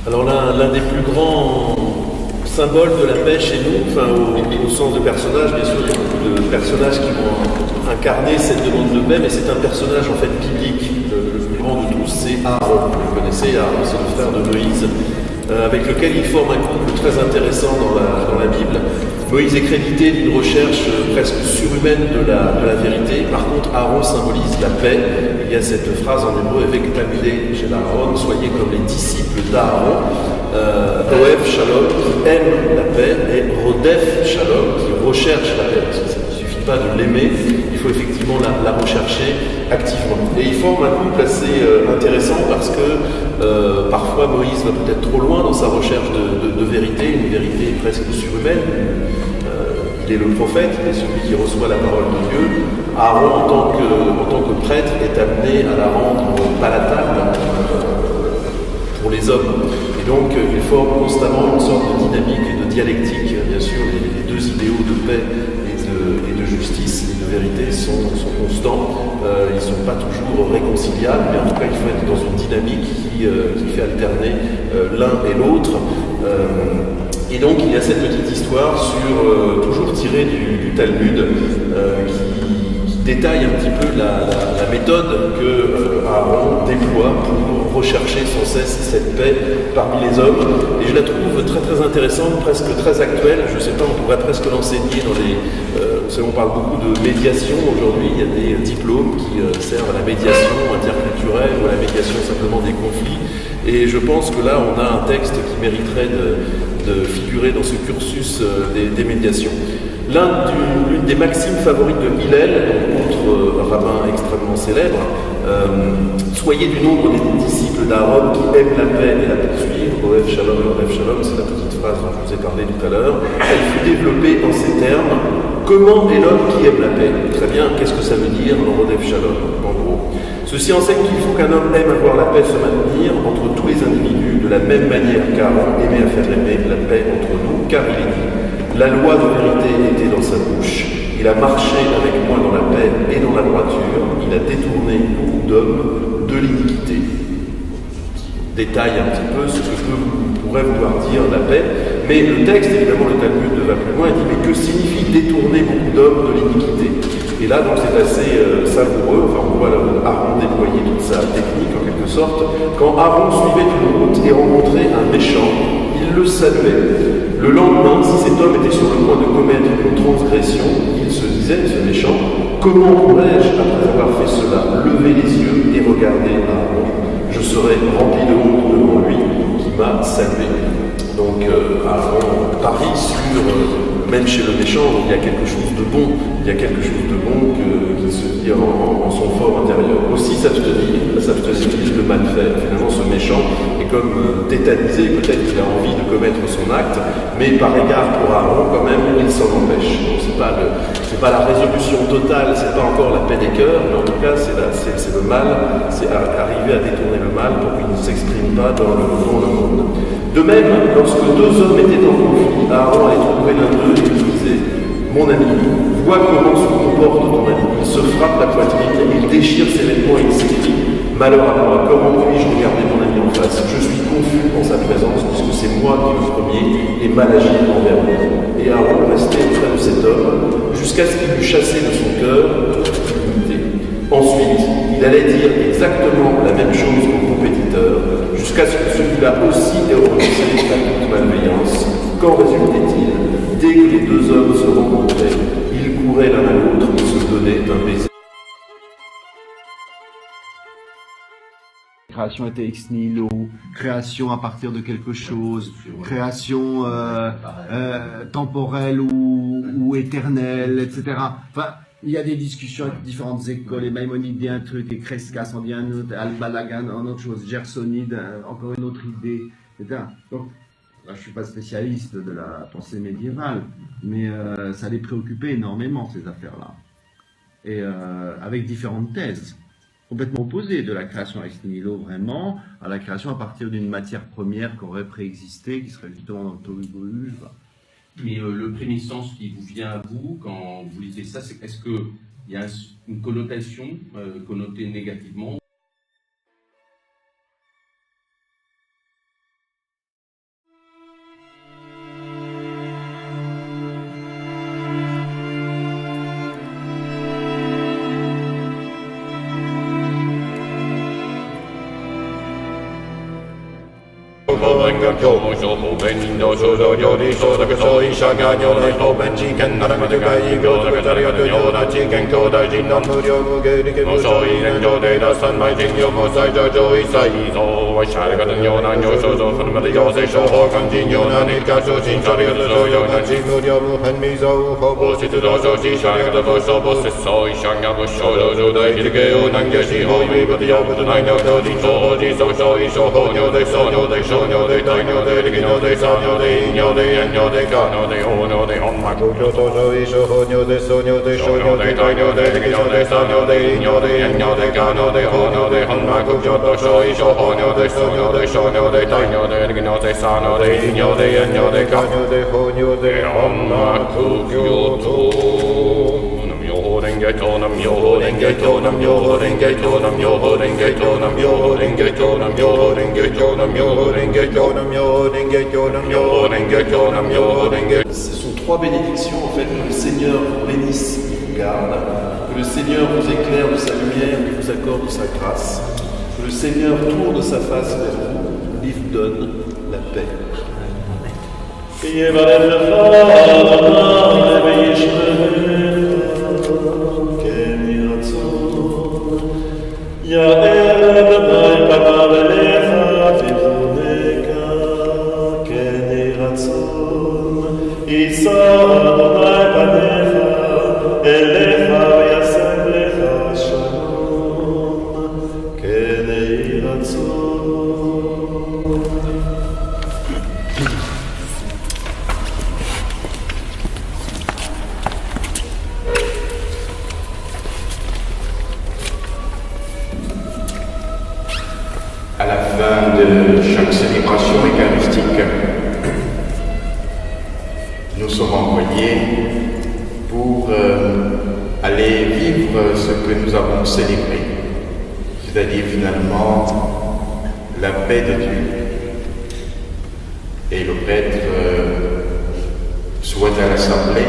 Alors l'un des plus grands symboles de la paix chez nous, enfin au sens de personnage, bien sûr, il y a beaucoup de personnages qui vont incarner cette demande de paix, mais c'est un personnage en fait biblique. Le plus grand de tous, c'est Aaron. Vous le connaissez, Aaron, c'est le frère de Moïse, avec lequel il forme un couple très intéressant dans la Bible. Moïse est crédité d'une recherche presque surhumaine de la vérité. Par contre, Aaron symbolise la paix. Il y a cette phrase en hébreu, avec Tamidé chez Aaron, soyez comme les disciples d'Aaron. Oev Shalom, qui aime la paix, et Rodef Shalom, qui recherche la paix. Parce que ça ne suffit pas de l'aimer, il faut effectivement la rechercher activement. Et il forme un couple assez intéressant parce que parfois Moïse va peut-être trop loin dans sa recherche de vérité, une vérité presque surhumaine. Il est le prophète, il est celui qui reçoit la parole de Dieu. Aaron, en tant que prêtre, est amené à la rendre palatable pour les hommes. Et donc, il forme constamment une sorte de dynamique et de dialectique. Bien sûr, les deux idéaux de paix et de justice et de vérité sont constants. Ils ne sont pas toujours réconciliables, mais en tout cas, il faut être dans une dynamique qui fait alterner l'un et l'autre. Et donc, il y a cette petite histoire toujours tirée du Talmud qui détaille un petit peu la méthode que Aaron déploie pour rechercher sans cesse cette paix parmi les hommes. Et je la trouve très très intéressante, presque très actuelle. Je ne sais pas, on pourrait presque l'enseigner dans les... vous savez, on parle beaucoup de médiation aujourd'hui. Il y a des diplômes qui servent à la médiation interculturelle ou à la médiation simplement des conflits. Et je pense que là, on a un texte qui mériterait de figurer dans ce cursus des médiations. L'une des maximes favorites de Hillel, autre rabbin extrêmement célèbre, soyez du nombre des disciples d'Aaron qui aiment la paix et la poursuivre. Oev Shalom, c'est la petite phrase dont je vous ai parlé tout à l'heure. Elle fut développée en ces termes. Comment est l'homme qui aime la paix? Très bien, qu'est-ce que ça veut dire, Oev Shalom, en gros? Ceci enseigne qu'il faut qu'un homme aime à voir la paix se maintenir entre tous les individus de la même manière qu'Aaron aimait à faire aimer la paix entre nous, car il est dit: la loi de vérité était dans sa bouche, il a marché avec moi dans la paix et dans la droiture, il a détourné beaucoup d'hommes de l'iniquité. Détaille un petit peu ce que pourrait vouloir dire la paix, mais le texte, évidemment, le Talmud va plus loin, il dit: mais que signifie détourner beaucoup d'hommes de l'iniquité? Et là, donc, c'est assez savoureux. Enfin, on voit Aaron déployer toute sa technique, en quelque sorte. Quand Aaron suivait une route et rencontrait un méchant, il le saluait. Le lendemain, si cet homme était sur le point de commettre une transgression, il se disait, ce méchant: comment pourrais-je, après avoir fait cela, lever les yeux et regarder Aaron? Je serais rempli de honte devant lui qui m'a salué. Donc, Aaron parie sur... même chez le méchant, il y a quelque chose de bon. Il y a quelque chose de bon qui se dit en son fort intérieur. Aussi s'abstenir de mal faire. Finalement, ce méchant est comme tétanisé. Peut-être qu'il a envie de commettre son acte, mais par égard pour Aaron, quand même, il s'en empêche. Donc, c'est pas la résolution totale, c'est pas encore la paix des cœurs, mais en tout cas, c'est le mal, c'est arriver à détourner le mal pour qu'il ne s'exprime pas dans le monde. De même, lorsque deux hommes étaient en conflit, Aaron allait trouver l'un d'eux et lui disait: mon ami, vois comment se comporte ton ami. Il se frappe la poitrine, il déchire ses vêtements et il s'écrie: malheur à moi, comment puis-je regarder mon ami en face? Je suis confus en sa présence, puisque c'est moi qui le premier et mal agi envers lui. Et Aaron restait près de cet homme, jusqu'à ce qu'il eût chassé de son cœur toute dignité. Ensuite, il allait dire exactement la même chose au compétiteur, jusqu'à ce que celui-là aussi ait renoncé à toute malveillance. Qu'en résultait-il? Dès que les deux hommes se rencontraient, ils couraient l'un à l'autre et se donnaient un baiser. Création était ex nihilo, création à partir de quelque chose, création temporelle ou éternelle, etc. Enfin, il y a des discussions avec différentes écoles, les Maïmonides dit un truc, et Crescas en dit un autre, Al-Balagan en autre chose, Gersonide encore une autre idée, etc. Donc, là, je ne suis pas spécialiste de la pensée médiévale, mais ça les préoccupait énormément, ces affaires-là. Et avec différentes thèses complètement opposées, de la création ex nihilo vraiment, à la création à partir d'une matière première qui aurait préexisté, qui serait justement dans le tohu. Mais le premier sens qui vous vient à vous quand vous lisez ça, c'est est-ce qu'il y a une connotation connotée négativement? Ce sont trois bénédictions en fait, que le Seigneur vous bénisse et vous garde, que le Seigneur vous éclaire de sa lumière et vous accorde de sa grâce, que le Seigneur tourne sa face vers vous et vous donne la paix. À la fin de chaque célébration eucharistique, nous sommes envoyés pour aller vivre ce que nous avons célébré, c'est-à-dire finalement la paix de Dieu. Et le prêtre souhaite à l'Assemblée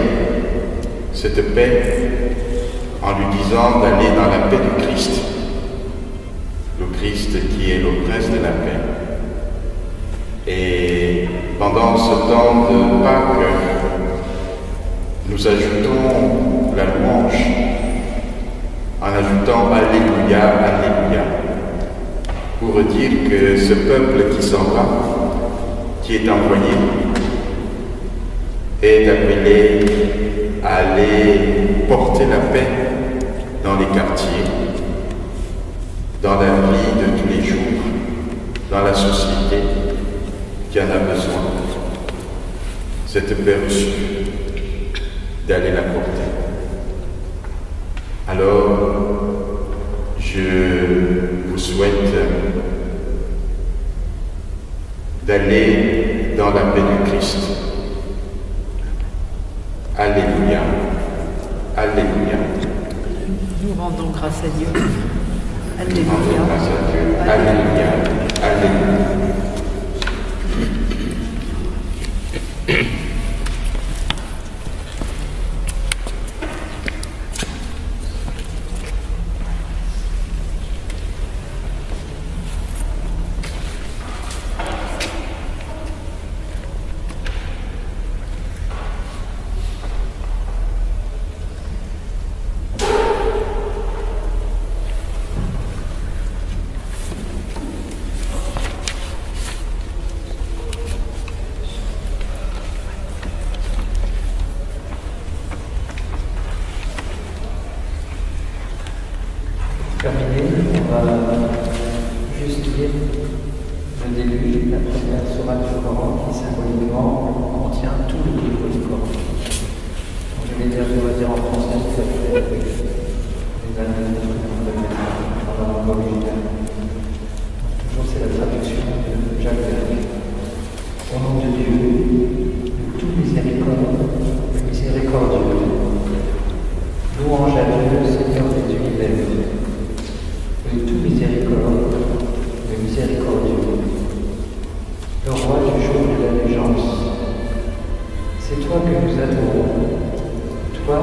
cette paix en lui disant d'aller dans la paix du Christ. Le Christ qui est le prince de la paix. Et pendant ce temps de Pâques, nous ajoutons la louange en ajoutant Alléluia, Alléluia, pour dire que ce peuple qui s'en va, qui est envoyé, est appelé à aller porter la paix dans les quartiers, dans la vie de tous les jours, dans la société qui en a besoin. Cette paix reçue, d'aller la porter. Alors, je vous souhaite d'aller dans la paix du Christ. Alléluia, Alléluia. Nous rendons grâce à Dieu. Nous rendons grâce à Dieu. Alléluia, Alléluia. Terminé, on va juste lire le début, la première sourate du Coran qui symboliquement contient tout le livre du Coran. Donc, je vais dire en français, ça fait avec les années dans la langue originale. Toujours c'est la traduction de Jacques Verdier. Au nom de Dieu, le tout miséricorde, le miséricordieux. Louange à Dieu, Seigneur des univers. Le tout miséricorde, le miséricordieux, le roi du jour de l'allégeance. C'est toi que nous adorons, toi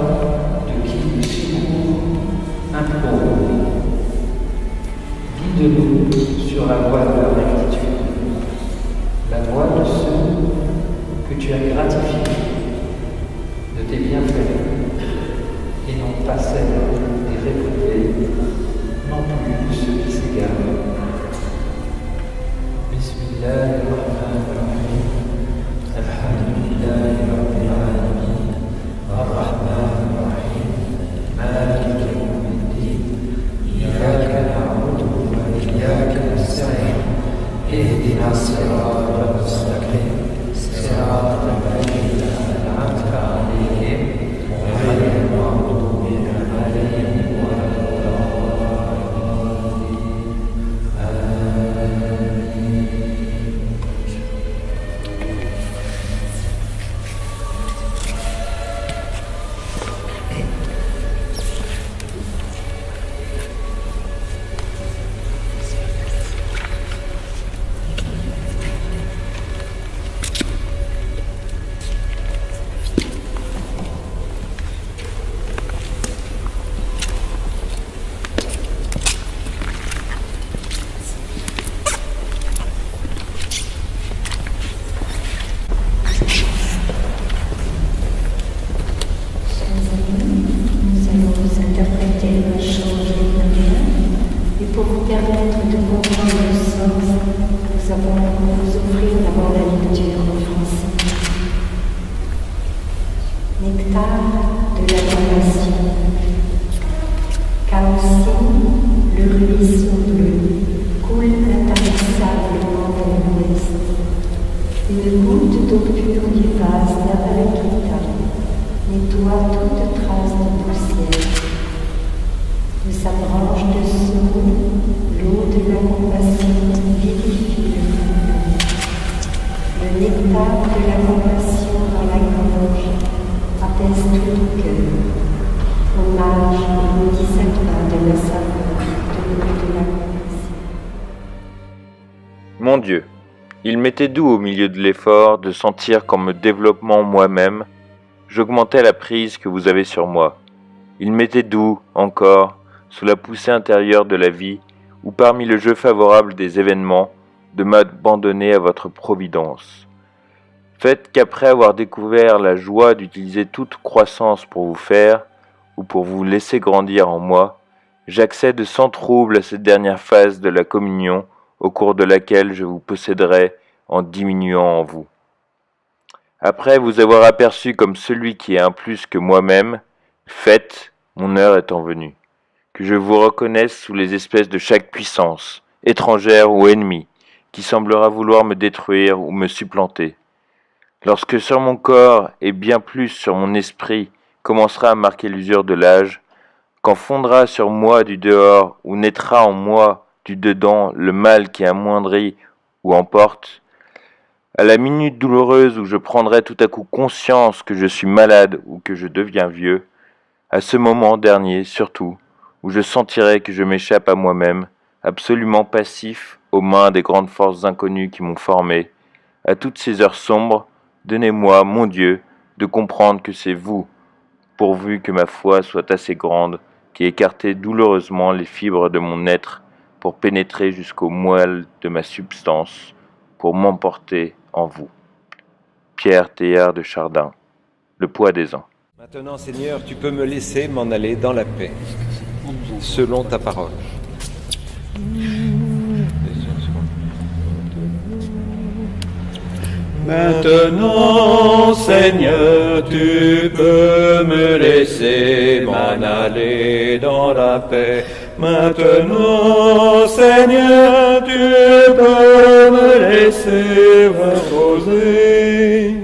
de qui nous secours implorons. Guide-nous sur la voie de la rectitude. pas celle des révoltés, non plus ceux qui s'égarent. Bismillahirrahmanirrahim. Alhamdulillahi Rabbil Alamin. Ar-Rahmanir-Rahim. Maliki Yawmiddin. Iyyaka na'budu wa iyyaka nasta'in. Ihdina as-sirata al-mustaqim. Sirata alladhina an'amta 'alayhim ghayril maghdubi 'alayhim Mon Dieu, il m'était doux au milieu de l'effort de sentir qu'en me développant moi-même, j'augmentais la prise que vous avez sur moi. Il m'était doux, encore, sous la poussée intérieure de la vie, ou parmi le jeu favorable des événements, de m'abandonner à votre providence. Faites qu'après avoir découvert la joie d'utiliser toute croissance pour vous faire, ou pour vous laisser grandir en moi, j'accède sans trouble à cette dernière phase de la communion, au cours de laquelle je vous posséderai en diminuant en vous. Après vous avoir aperçu comme celui qui est un plus que moi-même, faites, mon heure étant venue, que je vous reconnaisse sous les espèces de chaque puissance, étrangère ou ennemie, qui semblera vouloir me détruire ou me supplanter. Lorsque sur mon corps et bien plus sur mon esprit commencera à marquer l'usure de l'âge, quand fondra sur moi du dehors ou naîtra en moi du dedans le mal qui amoindrit ou emporte, à la minute douloureuse où je prendrai tout à coup conscience que je suis malade ou que je deviens vieux, à ce moment dernier surtout, où je sentirai que je m'échappe à moi-même, absolument passif aux mains des grandes forces inconnues qui m'ont formé, à toutes ces heures sombres, donnez-moi, mon Dieu, de comprendre que c'est vous, pourvu que ma foi soit assez grande, qui écartez douloureusement les fibres de mon être, pour pénétrer jusqu'aux moelles de ma substance, pour m'emporter en vous. Pierre Teilhard de Chardin, Le poids des ans. Maintenant, Seigneur, tu peux me laisser m'en aller dans la paix, selon ta parole. Maintenant, Seigneur, tu peux me laisser m'en aller dans la paix. Maintenant, Seigneur, tu peux me laisser reposer.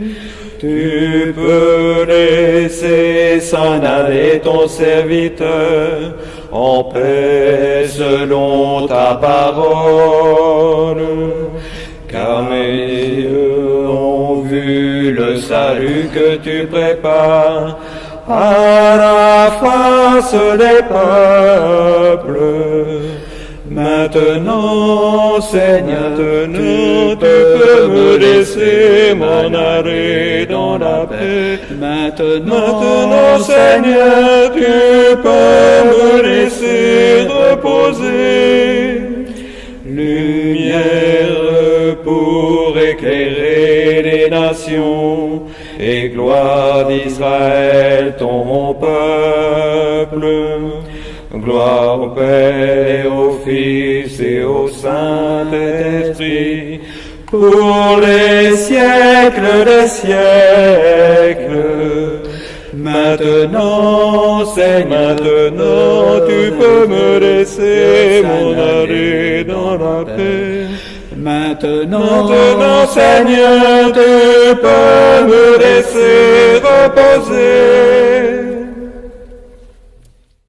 Tu peux laisser s'en aller ton serviteur en paix selon ta parole. Car mes yeux ont vu le salut que tu prépares à la face des peuples. Maintenant, Seigneur, tu peux me laisser m'en aller dans la paix. Maintenant, Seigneur, tu peux me laisser reposer. Lumière pour éclairer les nations et gloire d'Israël ton peuple. semble. Gloire au Père et au Fils et au Saint-Esprit, pour les siècles des siècles. Maintenant, Seigneur, maintenant, tu peux me laisser m'en aller dans la paix. Maintenant, Seigneur, tu peux me laisser reposer.